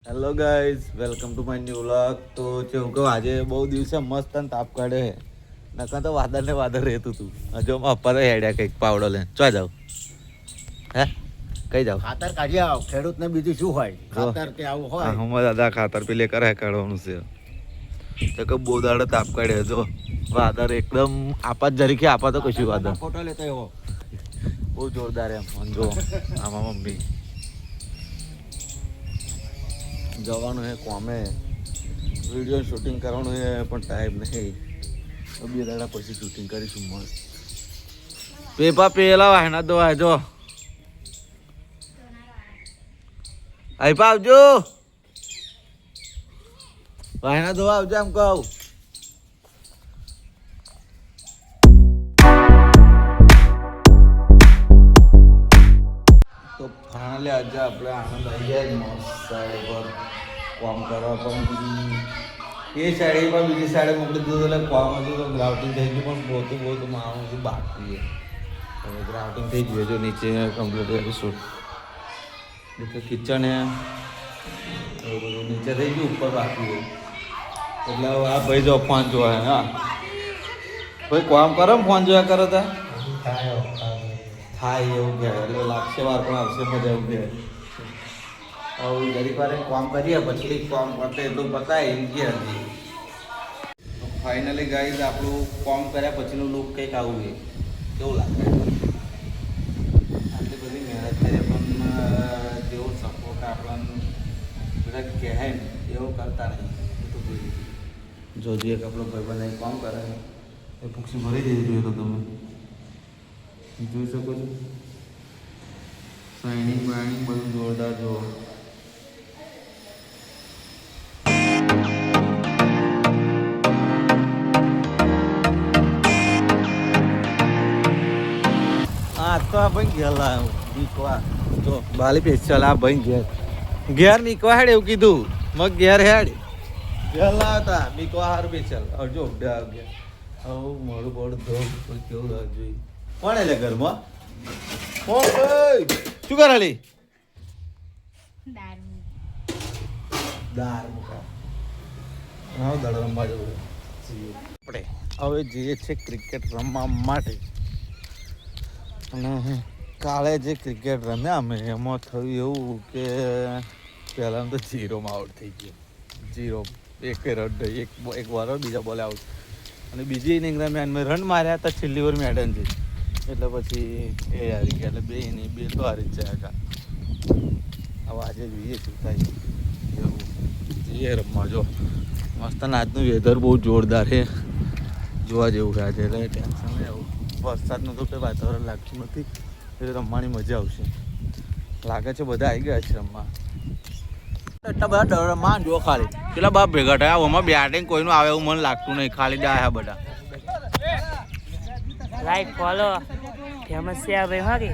Hello guys, welcome to my new vlog. તો કેવું કહું, આજે બહુ દિવસે મસ્ત અને તાપ કાઢે છે. નકર તો વાદળ ને વાદળ રહેતું હતું. હજુ પપ્પા તો હેડ્યા કંઈક પાવડો લઈને. ચો જાવ? હે કઈ જાવ? ખાતર કાઢી આવ. ખેડૂતને બીજું શું હોય? ખાતર કે આવું હોય. હું દાદા ખાતર પેલે કરે કાઢવાનું છે. તો કે બહુ દાડે તાપ કાઢે જો વાદળ એકદમ આપાત જરીકે આપા તો કશું વાદળ ફોટો લેતો એવો બહુ જોરદાર એમ જો આમાં મમ્મી જવાનું હે કોમે વિડીયો શૂટિંગ કરવાનું હે પણ ટાઈમ નહીં. બે દાડા પછી શૂટિંગ કરીશું મસ્ત. પેપા પેલા વાહના દો જો આઈપા આવજો વાહના દો આવજો એમ કહું. તો ફાઇનલી આજે આપણે આનંદ આવી ગયા મસ્ત સાઈડ પર કામ કરવા પણ એ સાઈડ પણ બીજી સાઈડે મોકલી દીધું એટલે કામ હતું તો ગ્રાઉન્ડિંગ થઈ ગયું પણ બહુ માણસ બાકી છે. હવે ગ્રાઉન્ડિંગ થઈ ગયું જો નીચે કમ્પ્લીટ કરી શૂટ એટલે કિચન હે એવું બધું નીચે થઈ ગયું ઉપર બાકી હોય એટલે આ ભાઈ જો ફોન જોવા હા ભાઈ કામ કરો ને ફોન જોયા કરો તા થાય એવું કહેવાય એટલે લાગશે વાર પણ આવશે મજા એવું કહેવાય. હવે જરીક વાર કામ કરીએ પછી કામ પતે એટલું પતાય એમ કે હજી ફાઇનલી ગાઈઝ આપણું કામ કર્યા પછીનું લુક કંઈક આવું છે. કેવું લાગે? આટલી બધી મહેનત કરીએ પણ જેવો સપોર્ટ આપણને બધા કહે ને એવું કરતા નહીં. જો જે એક આપણો ભાઈ બનાવી કામ કરે છે એ પૂછી ભરી દેવી જોઈએ તો તમે જોઈ શકો છો. શાઇનિંગ વાઇનિંગ બધું જોરદાર જો. હા તો આ ભાઈ ગયેલા નીકવા જો બાલી પેશલ આ ભાઈ ઘેર નીકવા હેડ એવું કીધું મગ ઘેર હેડ ગયેલા હતા નીકવા હાર પેશલ જો ઘેર હવે મારું બોર્ડ ધો કેવું જોઈએ. કોણ એટલે ઘરમાં કોણ શું કરાલી દાર મુકા હા દાડ રમવા જવું આપણે હવે જઈએ છે ક્રિકેટ રમવા માટે. અને કાલે જે ક્રિકેટ રમ્યા અમે એમાં થયું એવું કે પહેલાં તો 0માં આઉટ થઈ ગયો. 0 એક રન એક બોલર બીજા બોલે આઉટ અને બીજી ઇનિંગ દરમિયાન મેં રન માર્યા હતા છેલ્લી વાર મેડન છે એટલે પછી એ હારી ગયા એટલે બે નહીં બે તો હારી જ જાય કા. હવે આજે જોઈએ શું થાય એવું જઈએ રમવા. જો મસ્ત આજનું વેધર બહુ જોરદાર છે જોવા જેવું છે આજે એટલે ટેન્શન નહીં આવું. વરસાદનું તો કંઈ વાતાવરણ લાગતું નથી એટલે રમવાની મજા આવશે લાગે છે. બધા આવી ગયા છે રમવા. એટલા બધા ડર રમવા જો ખાલી કેટલા બાપ ભેગા થયા. આમાં બેટિંગ કોઈનું આવે એવું મને લાગતું નહીં ખાલી ડાયા બધા. લાઈક ફોલો ફેમસ છે આ ભાઈ હા કે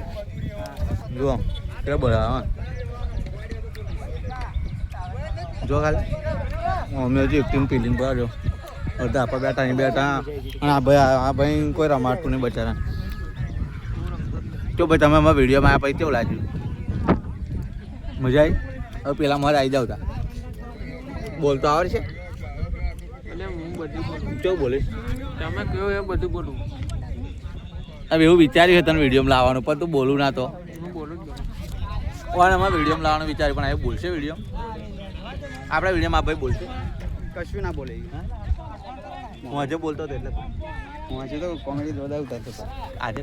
જો કેટલા બધા હા જો ખાલી અમે હજી એક ટીમ ફિલિંગ પર જો અડધા આપણે બેઠા અહીં બેઠા અને આ ભાઈ કોઈ રમાડતું નહીં બચારા. જો ભાઈ તમે અમારા વિડીયોમાં આવ્યા પછી કેવું લાગ્યું? મજા આવી? હવે પેલા મારે આવી જાવ તા બોલતો આવડે છે એટલે હું બધું બોલું કેવું બોલીશ? તમે કહો એ બધું બોલું. હવે એવું વિચાર્યું છે તને વિડીયોમાં લાવવાનું પણ તું બોલું ના તો હું બોલું જ કોણ અમારે વિડીયોમાં લાવવાનું વિચાર્યું પણ એ બોલશે વિડીયો આપણા વિડીયોમાં આ ભાઈ બોલશે કશું ના બોલે. હું આજે બોલતો હતો એટલે હું હજી તો કોમેડી જોરદાર ઉતારતો હતો આજે